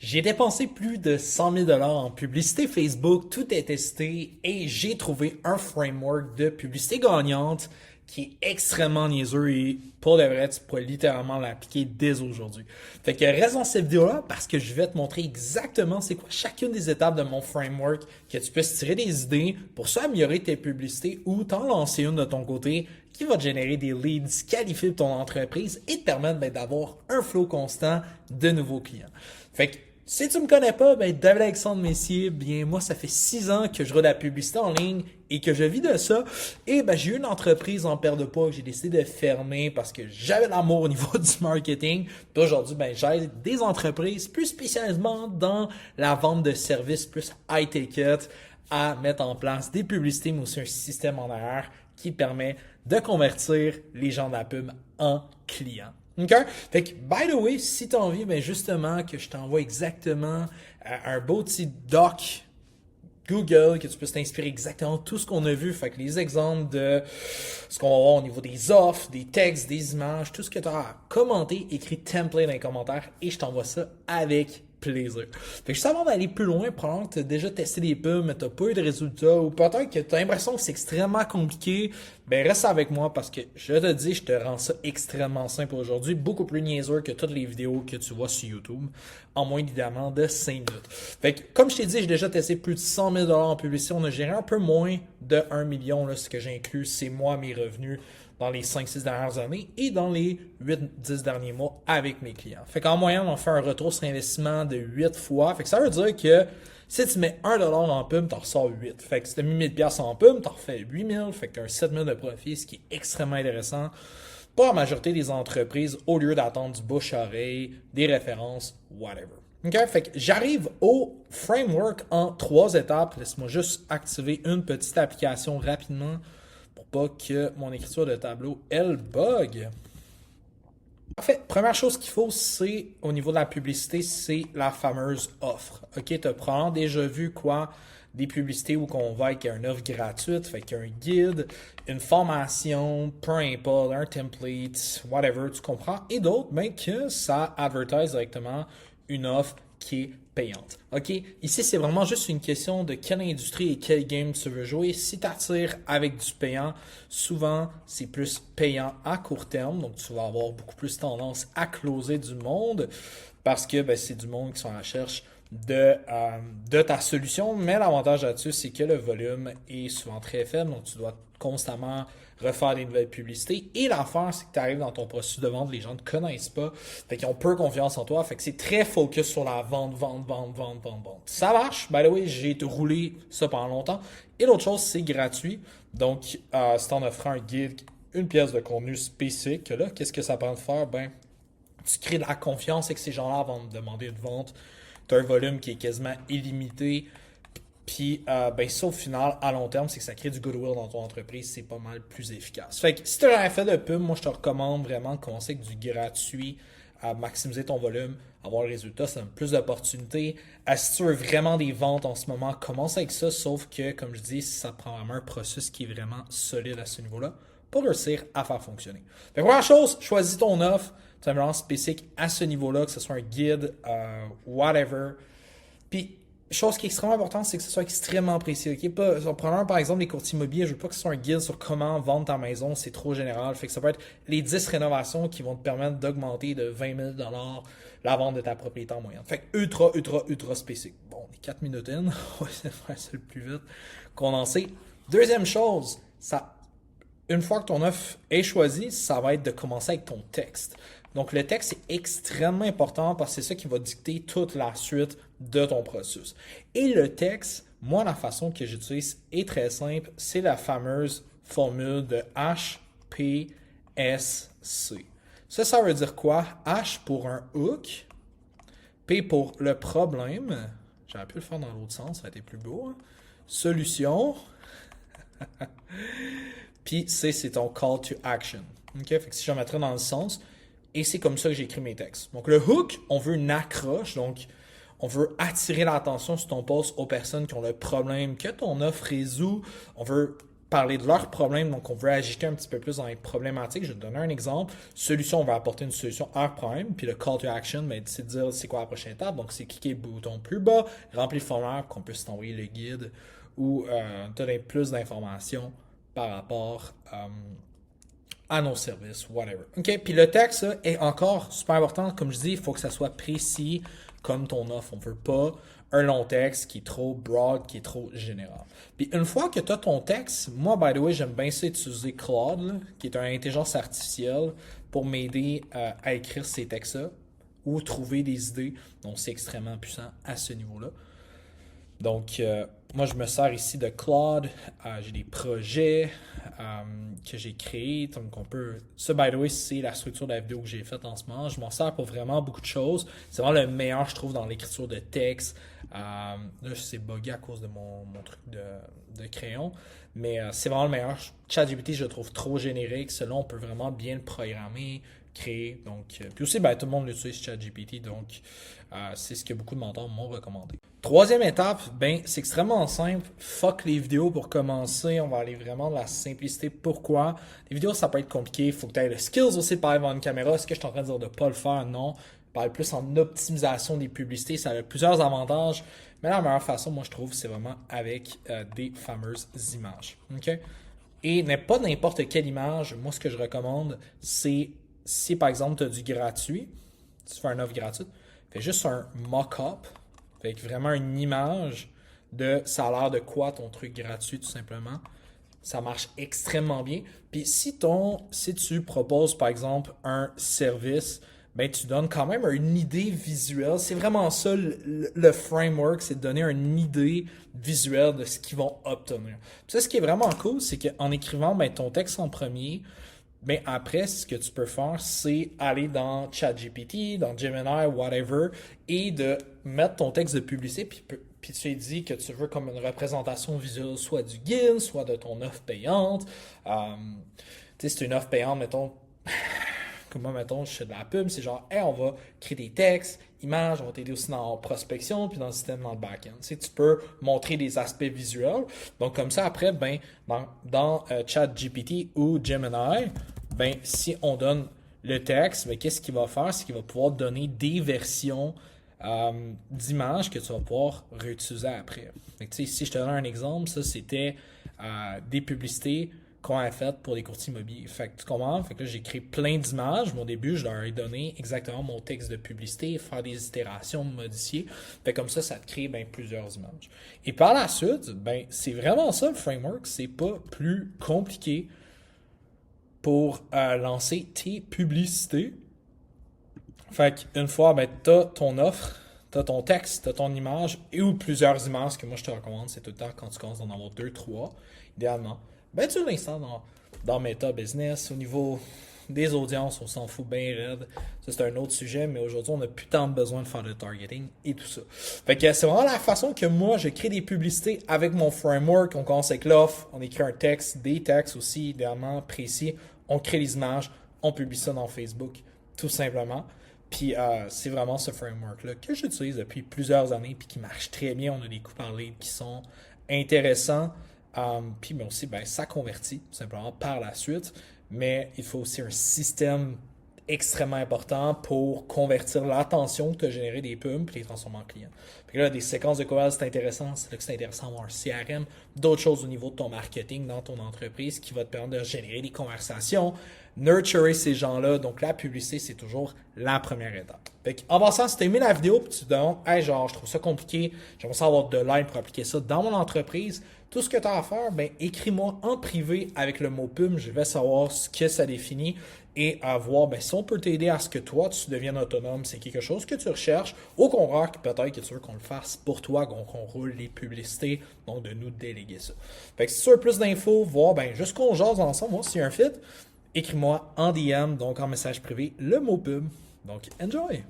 J'ai dépensé plus de 100 000 en publicité Facebook, tout est testé et j'ai trouvé un framework de publicité gagnante qui est extrêmement niaiseux et pour de vrai, tu pourrais littéralement l'appliquer dès aujourd'hui. Fait que reste dans cette vidéo-là parce que je vais te montrer exactement c'est quoi chacune des étapes de mon framework, que tu puisses tirer des idées pour ça améliorer tes publicités ou t'en lancer une de ton côté qui va te générer des leads qualifiés de ton entreprise et te permettre d'avoir un flow constant de nouveaux clients. Fait que si tu me connais pas, David Alexandre Messier, bien moi ça fait 6 ans que je roule la publicité en ligne et que je vis de ça. Et j'ai eu une entreprise en perte de poids que j'ai décidé de fermer parce que j'avais l'amour au niveau du marketing. Puis aujourd'hui, j'aide des entreprises plus spécialement dans la vente de services plus high ticket à mettre en place des publicités mais aussi un système en arrière qui permet de convertir les gens de la pub en clients. OK? Fait que, by the way, si tu as envie, justement, que je t'envoie exactement un beau petit doc Google, que tu puisses t'inspirer exactement tout ce qu'on a vu. Fait que les exemples de ce qu'on va voir au niveau des offres, des textes, des images, tout ce que tu as à commenter, écris template dans les commentaires et je t'envoie ça avec plaisir. Fait que juste avant d'aller plus loin, probablement que tu as déjà testé des pubs, mais tu n'as pas eu de résultats, ou peut-être que tu as l'impression que c'est extrêmement compliqué, reste avec moi parce que je te dis, je te rends ça extrêmement simple aujourd'hui, beaucoup plus niaiseux que toutes les vidéos que tu vois sur YouTube, en moins évidemment de 5 minutes. Fait que, comme je t'ai dit, j'ai déjà testé plus de 100 000 en publicité, on a géré un peu moins de 1 million, là, ce que j'inclus, c'est moi, mes revenus, dans les 5-6 dernières années et dans les 8-10 derniers mois avec mes clients. Fait qu'en moyenne, on fait un retour sur investissement de 8 fois. Fait que ça veut dire que si tu mets 1$ en pub, tu en ressors 8. Fait que si tu as mis 1000$ en pub, tu en refais 8000. Fait que tu as un 7000 de profit, ce qui est extrêmement intéressant pour la majorité des entreprises au lieu d'attendre du bouche-oreille, des références, whatever. OK? Fait que j'arrive au framework en 3 étapes. Laisse-moi juste activer une petite application rapidement pour pas que mon écriture de tableau, elle, bug. En fait, première chose qu'il faut, c'est, au niveau de la publicité, c'est la fameuse offre. OK, tu as probablement déjà vu quoi? Des publicités où on va avec une offre gratuite, fait qu'il y a un guide, une formation, peu importe, un template, whatever, tu comprends. Et d'autres, que ça advertise directement une offre qui est payante. OK? Ici, c'est vraiment juste une question de quelle industrie et quel game tu veux jouer. Si tu attires avec du payant, souvent, c'est plus payant à court terme. Donc, tu vas avoir beaucoup plus tendance à closer du monde parce que c'est du monde qui sont à la recherche de ta solution. Mais l'avantage là-dessus, c'est que le volume est souvent très faible. Donc, tu dois constamment refaire des nouvelles publicités. Et l'affaire, c'est que tu arrives dans ton processus de vente, les gens ne te connaissent pas. Fait qu'ils ont peu confiance en toi. Fait que c'est très focus sur la vente. Ça marche. By the way, j'ai roulé ça pendant longtemps. Et l'autre chose, c'est gratuit. Donc, c'est en offrant un guide, une pièce de contenu spécifique. Là, qu'est-ce que ça prend de faire? Tu crées de la confiance et que ces gens-là vont te demander une vente. Tu as un volume qui est quasiment illimité. Puis, ça, au final, à long terme, c'est que ça crée du goodwill dans ton entreprise. C'est pas mal plus efficace. Fait que si tu as jamais fait de pub, moi, je te recommande vraiment de commencer avec du gratuit, à maximiser ton volume, avoir le résultat, ça donne plus d'opportunités. Si tu veux vraiment des ventes en ce moment, commence avec ça, sauf que, comme je dis, ça prend vraiment un processus qui est vraiment solide à ce niveau-là pour réussir à faire fonctionner. Fait que, première chose, choisis ton offre, tu as vraiment spécifique à ce niveau-là, que ce soit un guide, whatever. Puis, chose qui est extrêmement importante, c'est que ce soit extrêmement précis. Okay? Prenons par exemple les courtiers immobiliers. Je veux pas que ce soit un guide sur comment vendre ta maison. C'est trop général. Fait que ça peut être les 10 rénovations qui vont te permettre d'augmenter de 20 000 $ la vente de ta propriété en moyenne. Fait que ultra spécifique. Bon, on est 4 minutes in. On va essayer de faire ça le plus vite condensé. Deuxième chose, une fois que ton offre est choisie, ça va être de commencer avec ton texte. Donc, le texte est extrêmement important parce que c'est ça qui va dicter toute la suite de ton processus. Et le texte, moi, la façon que j'utilise est très simple. C'est la fameuse formule de HPSC. Ça veut dire quoi? H pour un hook, P pour le problème. J'aurais pu le faire dans l'autre sens, ça a été plus beau. Hein? Solution. Puis C, c'est ton call to action. Okay? Fait que si je mettrais dans le sens, et c'est comme ça que j'écris mes textes. Donc, le hook, on veut une accroche. Donc, on veut attirer l'attention sur ton post aux personnes qui ont le problème que ton offre résout. On veut parler de leurs problèmes, donc on veut agiter un petit peu plus dans les problématiques. Je vais te donner un exemple. Solution, on va apporter une solution à un problème, puis le call to action, ben, c'est de dire c'est quoi la prochaine étape. Donc, c'est cliquer le bouton plus bas, remplir le formulaire, qu'on puisse t'envoyer le guide ou donner plus d'informations par rapport à nos services, whatever. OK, puis le texte là, est encore super important. Comme je dis, il faut que ça soit précis comme ton offre. On ne veut pas un long texte qui est trop broad, qui est trop général. Puis une fois que tu as ton texte, moi, by the way, j'aime bien ça utiliser Claude, là, qui est une intelligence artificielle, pour m'aider à écrire ces textes-là ou trouver des idées. Donc, c'est extrêmement puissant à ce niveau-là. Donc, moi, je me sers ici de Claude. J'ai des projets que j'ai créés. Donc, on peut... Ça, by the way, c'est la structure de la vidéo que j'ai faite en ce moment. Je m'en sers pour vraiment beaucoup de choses. C'est vraiment le meilleur, je trouve, dans l'écriture de texte. Là, c'est bugué à cause de mon truc de crayon. Mais c'est vraiment le meilleur. ChatGPT, je le trouve trop générique. Celui-là, on peut vraiment bien le programmer, créer. Donc, puis aussi, ben, tout le monde utilise ChatGPT. Donc, c'est ce que beaucoup de mentors m'ont recommandé. Troisième étape, ben, c'est extrêmement simple. Fuck les vidéos pour commencer. On va aller vraiment dans la simplicité. Pourquoi? Les vidéos, ça peut être compliqué. Il faut que tu aies le skills aussi de parler devant une caméra. Est-ce que je suis en train de dire de ne pas le faire? Non. Je parle plus en optimisation des publicités. Ça a plusieurs avantages. Mais la meilleure façon, moi, je trouve, c'est vraiment avec des fameuses images. OK? Et pas n'importe quelle image. Moi, ce que je recommande, c'est si, par exemple, tu as du gratuit, tu fais une offre gratuite, fais juste un mock-up. Avec vraiment une image de ça a l'air de quoi ton truc gratuit tout simplement. Ça marche extrêmement bien. Puis si tu proposes par exemple un service, ben tu donnes quand même une idée visuelle. C'est vraiment ça le framework, c'est de donner une idée visuelle de ce qu'ils vont obtenir. Puis ça, ce qui est vraiment cool, c'est qu'en écrivant ben, ton texte en premier, ben après, ce que tu peux faire, c'est aller dans ChatGPT, dans Gemini, whatever, et de mettre ton texte de publicité, puis tu lui dis que tu veux comme une représentation visuelle, soit du guide, soit de ton offre payante. Tu sais, c'est une offre payante, mettons, comme moi, mettons, je fais de la pub, c'est genre, hey, on va créer des textes, images, on va t'aider aussi dans la prospection, puis dans le système, dans le back-end. Tu sais, tu peux montrer des aspects visuels. Donc, comme ça, après, ben, dans ChatGPT ou Gemini, ben, si on donne le texte, ben, qu'est-ce qu'il va faire? C'est qu'il va pouvoir donner des versions d'images que tu vas pouvoir réutiliser après. Fait que, si je te donne un exemple, ça, c'était des publicités qu'on a faites pour des courtiers immobiliers. Fait que tu comprends? Fait que là, j'ai créé plein d'images. Au début, je leur ai donné exactement mon texte de publicité, faire des itérations, modifier. Fait que comme ça te crée ben, plusieurs images. Et par la suite, ben, c'est vraiment ça le framework. C'est pas plus compliqué pour lancer tes publicités. Fait qu'une fois, ben, tu as ton offre, tu as ton texte, tu as ton image et ou plusieurs images que moi je te recommande. C'est tout le temps quand tu commences d'en avoir 2, 3, idéalement. Ben, tu l'installes dans Meta Business. Au niveau des audiences, on s'en fout bien raide. Ça, c'est un autre sujet, mais aujourd'hui, on n'a plus tant besoin de faire de targeting et tout ça. Fait que c'est vraiment la façon que moi, je crée des publicités avec mon framework. On commence avec l'offre, on écrit un texte, des textes aussi, idéalement précis. On crée les images, on publie ça dans Facebook, tout simplement. Puis c'est vraiment ce framework-là que j'utilise depuis plusieurs années puis qui marche très bien. On a des coups par lead qui sont intéressants. Puis mais aussi, ben, ça convertit tout simplement par la suite. Mais il faut aussi un système extrêmement important pour convertir l'attention que tu as généré des pubs et les transformer en clients. Puis là, des séquences de courriel, c'est intéressant. C'est là que c'est intéressant d'avoir un CRM, d'autres choses au niveau de ton marketing dans ton entreprise qui va te permettre de générer des conversations, nurturer ces gens-là. Donc, la publicité, c'est toujours la première étape. Fait en passant, si tu as aimé la vidéo et tu te demandes, hey, genre, je trouve ça compliqué, j'aimerais ça avoir de l'aide pour appliquer ça dans mon entreprise, tout ce que tu as à faire, ben, écris-moi en privé avec le mot pub. Je vais savoir ce que ça définit et à voir ben, si on peut t'aider à ce que toi, tu deviennes autonome. C'est quelque chose que tu recherches. Au contraire, peut-être que tu veux qu'on le fasse pour toi, qu'on roule les publicités, donc de nous déléguer ça. Fait que si tu veux plus d'infos, voir ben, juste qu'on jase ensemble, voir s'il y a un fit, écris-moi en DM, donc en message privé, le mot pub. Donc, enjoy!